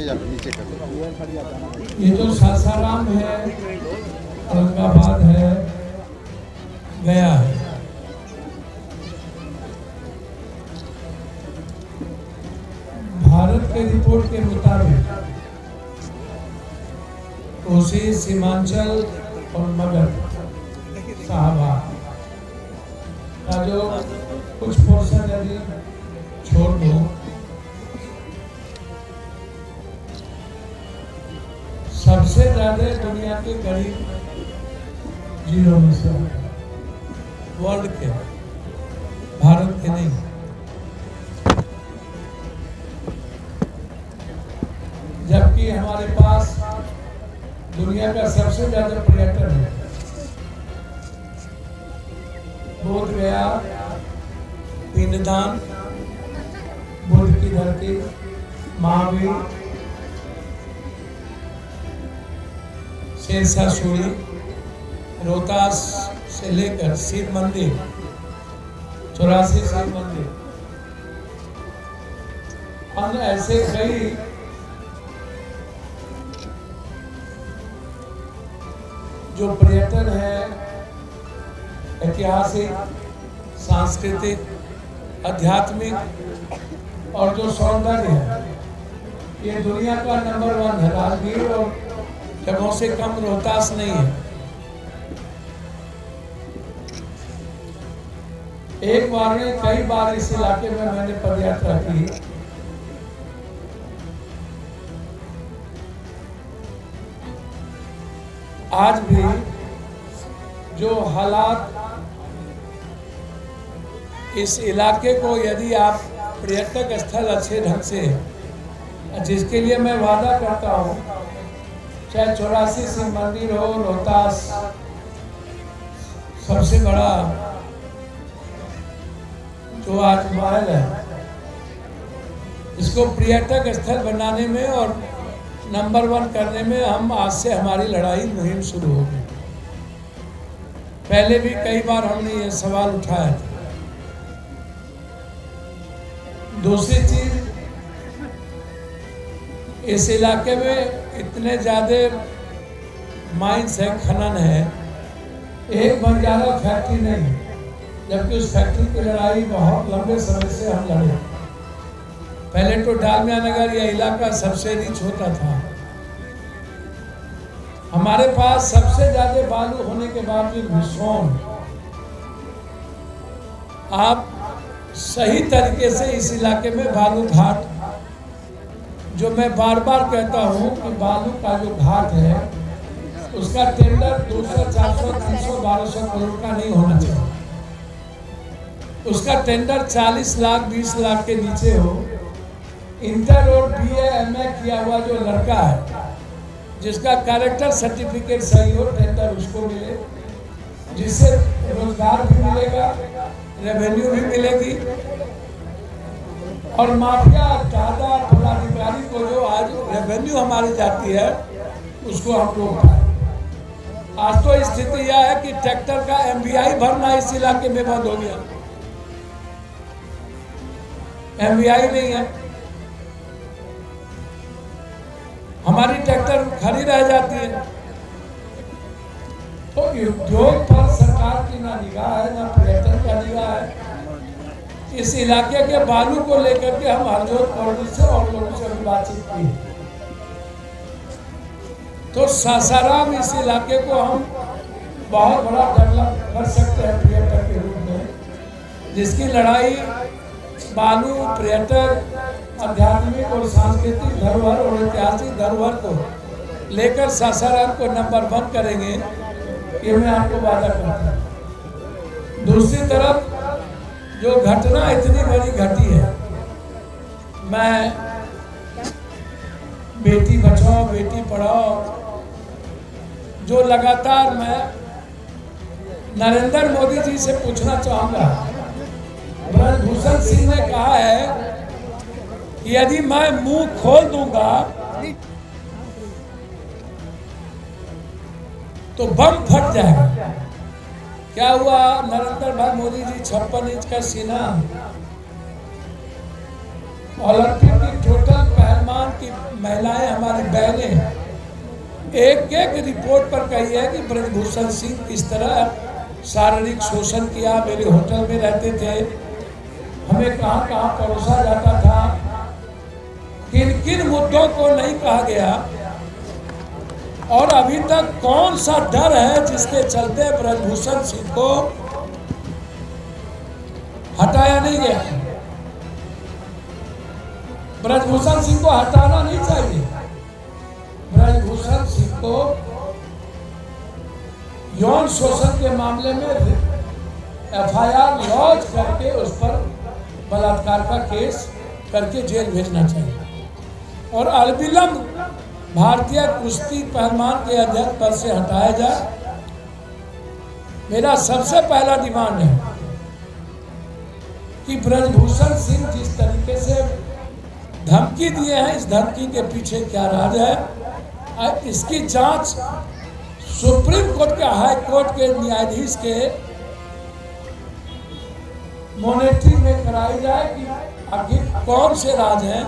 ले जाओ नीचे कर लो। ये जो सासाराम है, औरंगाबाद है, गया है, भारत के रिपोर्ट के मुताबिक कोसी, सीमांचल और मगध साहबा का जो कुछ पोर्शन यदि छोड़ दो, सबसे ज्यादा दुनिया के करीब जिलों में से वर्ल्ड के, भारत के नहीं। जबकि हमारे पास दुनिया का सबसे ज्यादा पर्यटन है। बोध गया, पिंडदान, बुद्ध की धरती, महावीर, शेरशाह सूरी, रोहतास से लेकर शिव मंदिर, 84 शिव मंदिर, और ऐसे कई जो पर्यटन है, ऐतिहासिक, सांस्कृतिक, आध्यात्मिक और जो सौंदर्य है, ये दुनिया का नंबर 1 है। राजगीर और जगहों से कम रोहतास नहीं है। एक बार में कई बार इस इलाके में मैंने पदयात्रा की। आज भी जो हालात इस इलाके को, यदि आप पर्यटक स्थल अच्छे ढंग से, जिसके लिए मैं वादा करता हूँ, चाहे 84 शिव मंदिर हो, रोहतास सबसे बड़ा जो आज महल है, इसको पर्यटक स्थल बनाने में और नंबर 1 करने में हम आज से हमारी लड़ाई मुहिम शुरू होगी। पहले भी कई बार हमने ये सवाल उठाया था। दूसरी चीज, इस इलाके में इतने ज्यादा माइंस है, खनन है, एक बंजारा फैक्ट्री नहीं, जबकि उस फैक्ट्री की लड़ाई बहुत लंबे समय से हम लड़े। पहले तो डालमिया नगर यह इलाका सबसे रिच होता था। हमारे पास सबसे ज्यादा बालू होने के बावजूद भी सोन, आप सही तरीके से इस इलाके में बालू घाट, जो मैं बार बार कहता हूं कि बालू का जो घाट है, उसका टेंडर 200, 400, 300, 1200 करोड़ का नहीं होना चाहिए। उसका टेंडर 40 लाख, 20 लाख के नीचे हो। इंटर और BA, MA किया हुआ जो लड़का है, जिसका कैरेक्टर सर्टिफिकेट सही हो, टेंडर उसको मिले, जिससे रोजगार भी मिलेगा, रेवेन्यू भी मिलेगी, और माफिया दादा पदाधिकारी को जो आज रेवेन्यू हमारी जाती है, उसको हम रोक पाए। आज तो स्थिति यह है कि ट्रैक्टर का MVI भरना इस इलाके में बंद हो गया। MVI नहीं है, हमारी ट्रैक्टर खड़ी रह जाती है। तो उद्योग पर सरकार की ना निगाह है, ना पर्यटन का निगाह है। इस इलाके के बालू को लेकर के हम हरजोत कॉलोनी से और लोगों से भी बातचीत की। तो सासाराम, इस इलाके को हम बहुत बड़ा डेवलप कर सकते हैं पर्यटक के रूप में, जिसकी लड़ाई बालू, पर्यटक, आध्यात्मिक और सांस्कृतिक धरोहर और ऐतिहासिक धरोहर को लेकर सासाराम को नंबर 1 करेंगे, ये मैं आपको वादा करता हूँ। दूसरी तरफ जो घटना इतनी बड़ी घटी है, मैं बेटी बचाओ बेटी पढ़ाओ, जो लगातार मैं नरेंद्र मोदी जी से पूछना चाहूंगा। ब्रजभूषण सिंह ने कहा है कि यदि मैं मुंह खोल दूंगा तो बम फट जाएगा। क्या हुआ नरेंद्र भाई मोदी जी, 56 इंच का सीना, ओलंपिक की टोटल पहलवान की महिलाएं बहनें एक एक रिपोर्ट पर कही है कि ब्रजभूषण सिंह किस तरह शारीरिक शोषण किया, मेरे होटल में रहते थे, हमें कहाँ कहाँ परोसा जाता था, किन किन मुद्दों को नहीं कहा गया, और अभी तक कौन सा डर है जिसके चलते ब्रजभूषण सिंह को हटाया नहीं गया। ब्रजभूषण सिंह को हटाना नहीं चाहिए। ब्रजभूषण सिंह को यौन शोषण के मामले में एफआईआर लॉन्च करके उस पर बलात्कार का केस करके जेल भेजना चाहिए और अलविलंब भारतीय कुश्ती पहलवान के अध्यक्ष पद से हटाया जाए। मेरा सबसे पहला डिमांड है कि ब्रजभूषण सिंह जिस तरीके से धमकी दिए हैं, इस धमकी के पीछे क्या राज है, इसकी जांच सुप्रीम कोर्ट के हाई कोर्ट के न्यायाधीश के मॉनिटरिंग में कराई जाए कि आखिर कौन से राज हैं,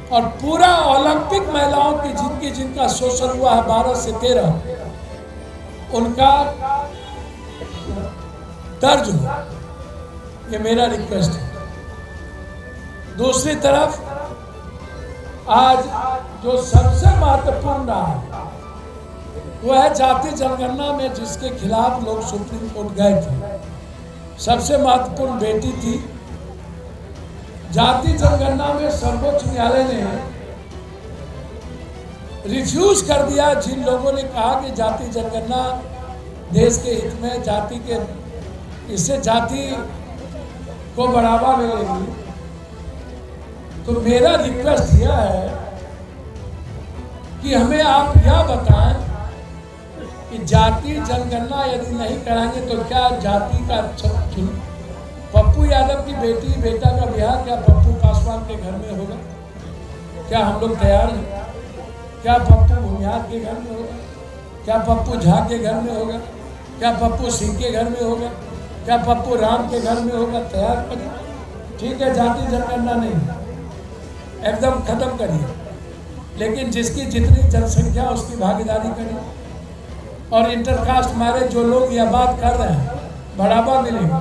और पूरा ओलंपिक महिलाओं की जिनका शोषण हुआ है 12 से 13, उनका दर्ज हो, ये मेरा रिक्वेस्ट है। दूसरी तरफ आज जो सबसे महत्वपूर्ण रहा वो है जाति जनगणना में जिसके खिलाफ लोग सुप्रीम कोर्ट गए थे। सबसे महत्वपूर्ण बेटी थी। जाति जनगणना में सर्वोच्च न्यायालय ने रिफ्यूज कर दिया जिन लोगों ने कहा कि जाति जनगणना देश के हित में, जाति के इससे जाति को बढ़ावा मिलेगी। तो मेरा रिक्वेस्ट यह है कि हमें आप यह बताएं कि जाति जनगणना यदि नहीं कराएंगे तो क्या जाति का पप्पू यादव की बेटा का ब्याह क्या पप्पू पासवान के घर में होगा? क्या हम लोग तैयार हैं? क्या पप्पू भूमिहार के घर में होगा? क्या पप्पू झा के घर में होगा? क्या पप्पू सिंह के घर में होगा? क्या पप्पू राम के घर में होगा? तैयार करिए। ठीक है, जाति जनगणना नहीं एकदम खत्म करिए, लेकिन जिसकी जितनी जनसंख्या उसकी भागीदारी करिए, और इंटरकास्ट मैरिज जो लोग यह बात कर रहे हैं बढ़ावा मिलेगा,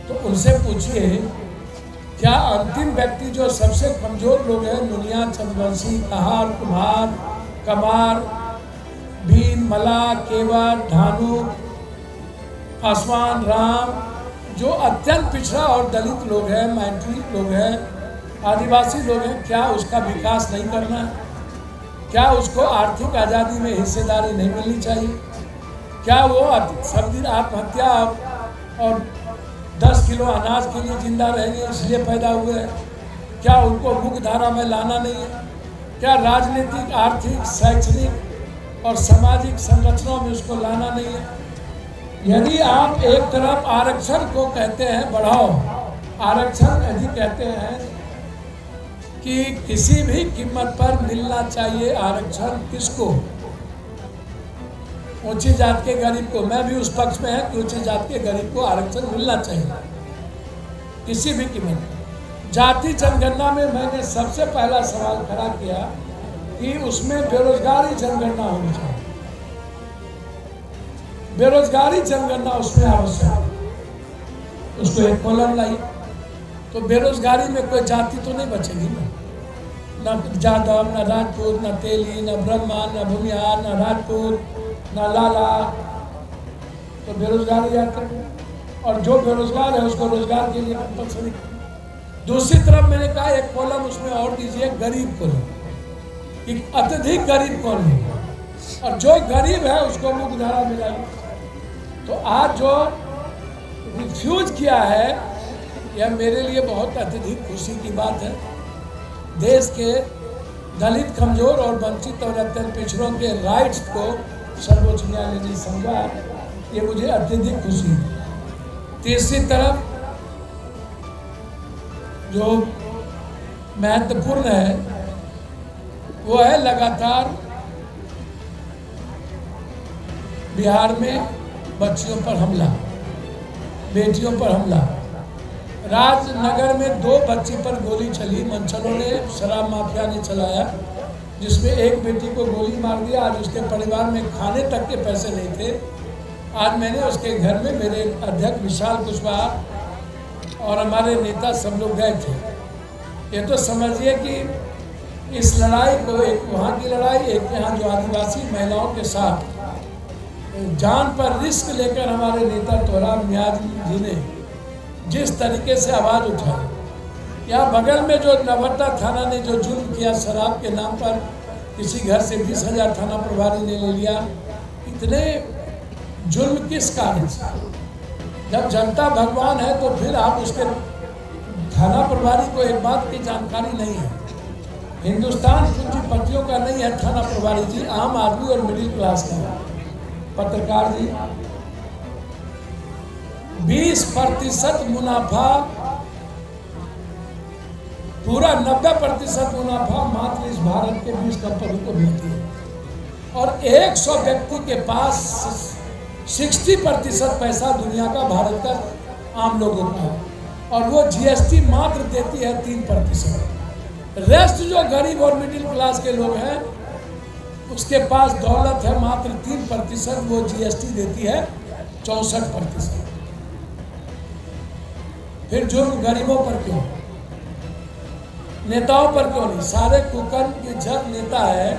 तो उनसे पूछिए क्या अंतिम व्यक्ति जो सबसे कमजोर लोग हैं, नुनिया, चंद्रवंशी, कहार, कुम्हार, कमार, भीम, मला, केवट, ढानू, पासवान, राम, जो अत्यंत पिछड़ा और दलित लोग हैं, माइनॉरिटी लोग हैं, आदिवासी लोग हैं, क्या उसका विकास नहीं करना है? क्या उसको आर्थिक आज़ादी में हिस्सेदारी नहीं मिलनी चाहिए? क्या वो सब दिन आत्महत्या और 10 किलो अनाज के लिए जिंदा रहेंगे इसलिए पैदा हुए हैं? क्या उनको मुख्य धारा में लाना नहीं है? क्या राजनीतिक, आर्थिक, शैक्षणिक और सामाजिक संरचनाओं में उसको लाना नहीं है? यदि आप एक तरफ आरक्षण को कहते हैं बढ़ाओ, आरक्षण यदि कहते हैं कि किसी भी कीमत पर मिलना चाहिए आरक्षण, किसको? ऊंची जात के गरीब को। मैं भी उस पक्ष में है कि ऊंची जात के गरीब को आरक्षण मिलना चाहिए किसी भी कीमत पर। जाति जनगणना में मैंने सबसे पहला सवाल खड़ा किया कि उसमें बेरोजगारी जनगणना होनी चाहिए। बेरोजगारी जनगणना उसमें आवश्यक है, उसको एक कॉलम लाई तो बेरोजगारी में कोई जाति तो नहीं बचेगी ना, न जादव, न राजपूत, न तेली, न ब्राह्मण, न भूमिहार, न राजपूत, न लाला, तो बेरोजगारी आता है। और जो बेरोजगार है उसको रोजगार के लिए कंपल्सरी। दूसरी तरफ मैंने कहा एक कॉलम उसमें और दीजिए गरीब को, कि अत्यधिक गरीब कौन है, और जो गरीब है उसको मुख्य धारा मिलाई। तो आज जो रिफ्यूज किया है यह मेरे लिए बहुत अत्यधिक खुशी की बात है। देश के दलित, कमजोर और वंचित और अत्यंत पिछड़ों के राइट्स को सर्वोच्च न्यायालय ने समझा, ये मुझे अत्यधिक खुशी है। तीसरी तरफ जो महत्वपूर्ण है वो है लगातार बिहार में बच्चियों पर हमला, बेटियों पर हमला, राजनगर में 2 बच्ची पर गोली चली, मंचलों ने, शराब माफिया ने चलाया, जिसमें एक बेटी को गोली मार दिया। आज उसके परिवार में खाने तक के पैसे नहीं थे। आज मैंने उसके घर में मेरे अध्यक्ष विशाल कुशवाहा और हमारे नेता सब लोग गए थे। ये तो समझिए कि इस लड़ाई को, एक वहाँ की लड़ाई, एक यहाँ जो आदिवासी महिलाओं के साथ जान पर रिस्क लेकर हमारे नेता तोराब मियाँ जी ने जिस तरीके से आवाज़ उठाई। यहाँ बगल में जो नवट्टा थाना ने जो जुल्म किया शराब के नाम पर, किसी घर से 20,000 थाना प्रभारी ने ले लिया। इतने जुल्म किस कारण से? जब जनता भगवान है तो फिर आप उसके थाना प्रभारी को एक बात की जानकारी नहीं है। हिंदुस्तान पूंजीपतियों का नहीं है थाना प्रभारी जी, आम आदमी और मिडिल क्लास का है। पत्रकार जी, 20% मुनाफा, पूरा 90% मुनाफा मात्र इस भारत के 20 कंपनी को मिलती है और 100 व्यक्ति के पास 60% पैसा दुनिया का, भारत का आम लोगों का है और वो जीएसटी मात्र देती है 3%। रेस्ट जो गरीब और मिडिल क्लास के लोग हैं उसके पास दौलत है मात्र 3%, वो जीएसटी देती है 64%। फिर जुर्म गरीबों पर क्यों, नेताओं पर क्यों नहीं? सारे कुकर्म के जब नेता है,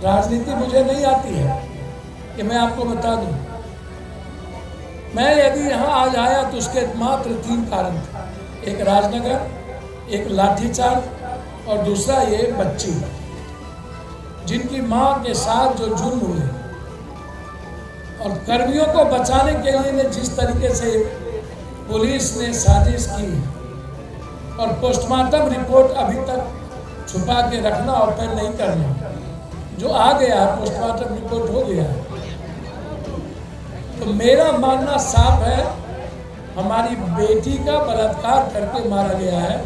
राजनीति मुझे नहीं आती है कि मैं आपको बता दूं। मैं यदि यहाँ आज आया तो उसके मात्र 3 कारण थे। एक राजनगर, एक लाठीचार्ज और दूसरा ये बच्ची जिनकी माँ के साथ जो जुल्म हुए और कर्मियों को बचाने के लिए ने जिस तरीके से पुलिस ने साजिश की और पोस्टमार्टम रिपोर्ट अभी तक छुपा के रखना और फिर नहीं करना, जो आ गया है पोस्टमार्टम रिपोर्ट हो गया है। तो मेरा मानना साफ है, हमारी बेटी का बलात्कार करके मारा गया है।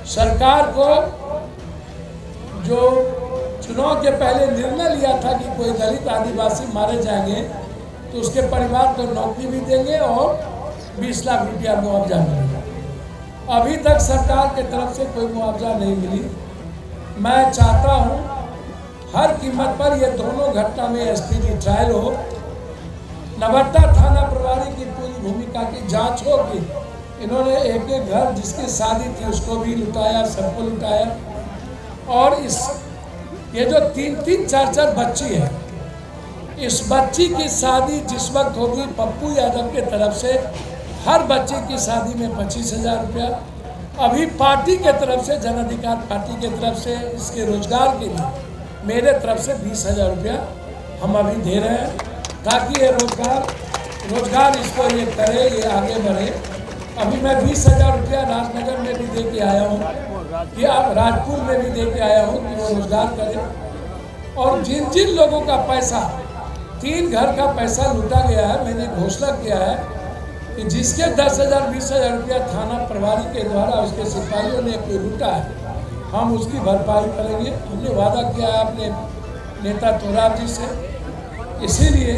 सरकार को जो चुनाव के पहले निर्णय लिया था कि कोई दलित आदिवासी मारे जाएंगे तो उसके परिवार को नौकरी भी देंगे और 20 लाख रुपया मुआवजा मिलेगा। अभी तक सरकार के तरफ से कोई मुआवजा नहीं मिली। मैं चाहता हूं हर कीमत पर ये दोनों घटना में एसपीडी ट्रायल हो, नवट्टा थाना प्रभारी की पूरी भूमिका की जांच हो कि इन्होंने एक एक घर जिसकी शादी थी उसको भी लुटाया, सबको लुटाया। और ये जो 3-3, 4-4 बच्ची है, इस बच्ची की शादी जिस वक्त होगी पप्पू यादव के तरफ से हर बच्चे की शादी में 25,000 रुपया, अभी पार्टी के तरफ से, जन अधिकार पार्टी के तरफ से इसके रोजगार के लिए मेरे तरफ से 20,000 रुपया हम अभी दे रहे हैं ताकि ये रोजगार इसको ये करे, ये आगे बढ़े। अभी मैं 20,000 रुपया राजनगर में भी दे के आया हूँ, कि आप राजपुर में भी दे के आया हूँ कि वो रोजगार करें। और जिन जिन लोगों का पैसा, 3 घर का पैसा लूटा गया है, मैंने घोषणा किया है कि जिसके 10,000 20,000 रुपया थाना प्रभारी के द्वारा उसके सिपाहियों ने कोई लूटा है, हम उसकी भरपाई करेंगे। हमने वादा किया है अपने नेता तोराब जी से। इसीलिए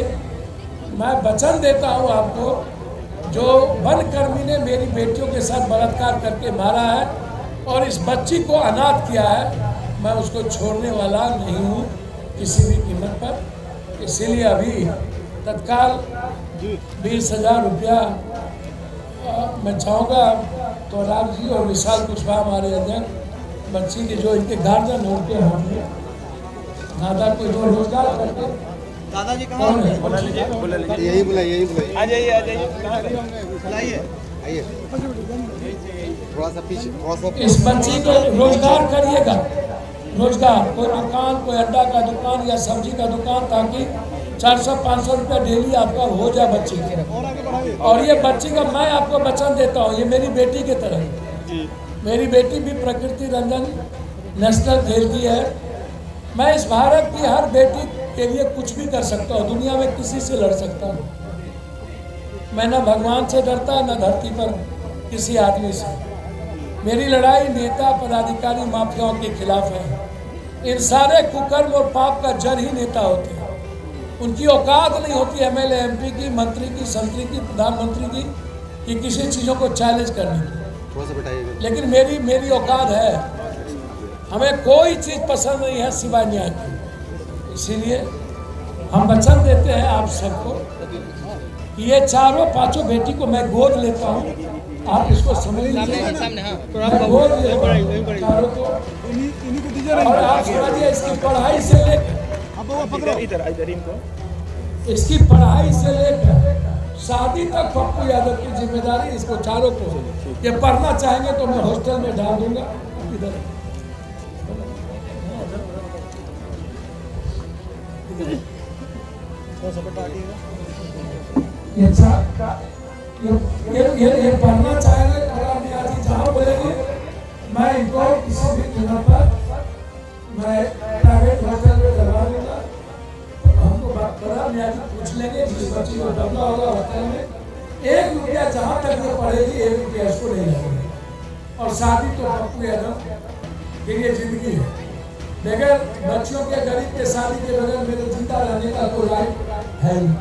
मैं वचन देता हूँ आपको, जो वनकर्मी ने मेरी बेटियों के साथ बलात्कार करके मारा है और इस बच्ची को अनाथ किया है, मैं उसको छोड़ने वाला नहीं हूँ किसी भी कीमत पर। इसीलिए अभी तत्काल 20,000 रुपया मैं चाहूँगा तोराब जी और विशाल कुशवाहा हमारे अध्यक्ष, बच्ची के जो इनके गार्जियन होते होंगे, दादा को जो रोजगार करके, दादाजी कहाँ हैं? यही बुलाइए, आ जाइए बुलाइए, आइए थोड़ा सा पीछे। इस बच्ची को रोजगार करिएगा, रोजगार, कोई दुकान, कोई अड्डा का दुकान या सब्जी का दुकान, ताकि 400-500 रुपया डेली आपका हो जाए बच्ची के। और ये बच्ची का मैं आपको वचन देता हूँ, ये मेरी बेटी की तरह, मेरी बेटी भी प्रकृति रंजन नेशनल खेलती है। मैं इस भारत की हर बेटी के लिए कुछ भी कर सकता हूँ, दुनिया में किसी से लड़ सकता हूँ। मैं न भगवान से डरता, न धरती पर किसी आदमी से। मेरी लड़ाई नेता, पदाधिकारी, माफियाओं के खिलाफ है। इन सारे कुकर्म और पाप का जड़ ही नेता होते हैं। उनकी औकात नहीं होती एमएलए, एमपी की, मंत्री की, संतरी की, प्रधानमंत्री की। कि किसी चीज़ों को चैलेंज करने की, थोड़ा सा बैठाइएगा। लेकिन मेरी औकात है। हमें कोई चीज़ पसंद नहीं है सिवाय न्याय की। इसीलिए हम वचन देते हैं आप सबको कि ये चारों पांचों बेटी को मैं गोद लेता हूँ। आप इसको समझ लीजिए, मैं गोद लेता हूँ चारों को। और आप समझिए इसकी पढ़ाई से लेकर इसकी पढ़ाई से लेकर शादी तक पप्पू यादव की जिम्मेदारी इसको चारों को। ये पढ़ना चाहेंगे तो मैं हॉस्टल में डाल दूंगा। इधर ये पढ़ना चाहेंगे जहाँ बोलेंगे मैं इनको किसी भी जगह पर मैं प्राइवेट हॉस्टल में डलवा दूंगा। हमको बड़ा न्याय पूछ लेंगे जिस बच्ची को डरना होगा होटल में, 1 रुपया जहाँ तक ये पढ़ेगी 1 रुपया इसको नहीं लगेगा। और शादी तो पप्पू यादव के लिए जिंदगी है। बगैर बच्चों के गरीब के शादी के बगैर मेरे जिंदा रहने का कोई राइट है नहीं।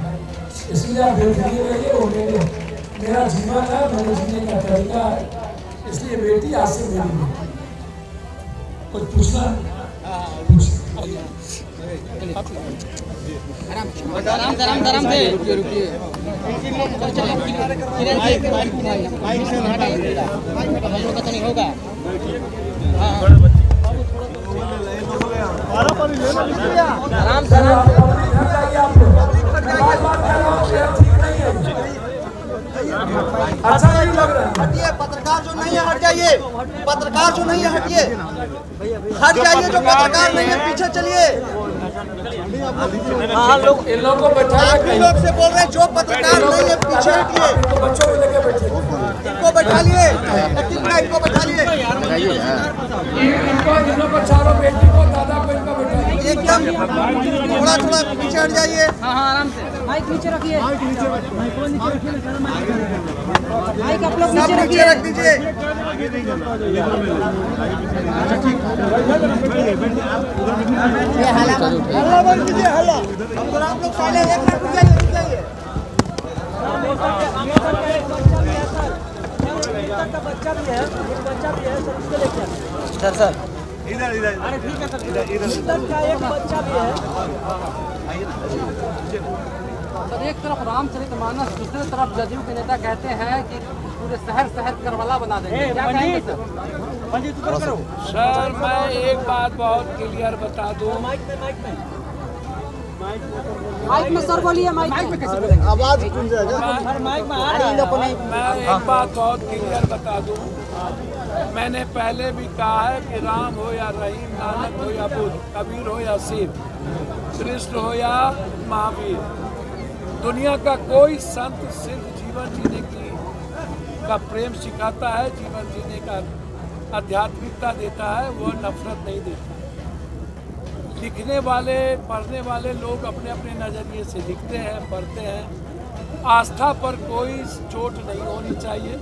इसलिए आप बेफिक्र रहिए, वो मेरा जीवन है, मेरे जीने का तरीका है। इसलिए बेटी आज से मेरी बेटी। कुछ पूछना आराम से रुकिए। नहीं होगा। आराम से अच्छा नहीं लग रहा है। हटिए, पत्रकार जो नहीं है हट जाइए। पत्रकार जो नहीं है हटिए, हट जाइए। जो पत्रकार नहीं है पीछे चलिए। हाँ लोग इन लोगों को बैठाया। आप भी लोग से बोल रहे हैं जो पत्रकार नहीं है पीछे हटिए। बच्चों को लेकर बैठे, इनको बैठा लिए, इनको बैठा लिए। इनको चारों बेटी को दादा को इनको बैठा लिए। एकदम थोड़ा पीछे हट जाइए। हाँ आराम से। माइक नीचे रखिए। माइक आप लोग नीचे रख दीजिए। हल्ला बंद कीजिए, हल्ला। अब आप लोग साइलेंट एक मिनट रुक जाइए। बच्चा भी है सर। इधर अरे ठीक है सर, इधर का एक बच्चा भी है सर। एक तरफ रामचरितमानस, दूसरी तरफ जदयू के नेता कहते हैं कि पूरे शहर करबला बना देंगे। क्या कहेंगे सर? सर मैं एक बात बहुत क्लियर बता दूं। माइक में सर बोलिए। माइक में कैसे बोलेंगे? आवाज सुन जाएगा। मैं एक बात बहुत क्लियर बता दूं। मैंने पहले भी कहा है कि राम हो या रहीम, नानक हो या बुद्ध, कबीर हो या शिव, कृष्ण हो या महावीर, दुनिया का कोई संत सिर्फ जीवन जीने का प्रेम सिखाता है, जीवन जीने का आध्यात्मिकता देता है, वो नफरत नहीं देता। लिखने वाले, पढ़ने वाले लोग अपने अपने नज़रिए से लिखते हैं, पढ़ते हैं। आस्था पर कोई चोट नहीं होनी चाहिए।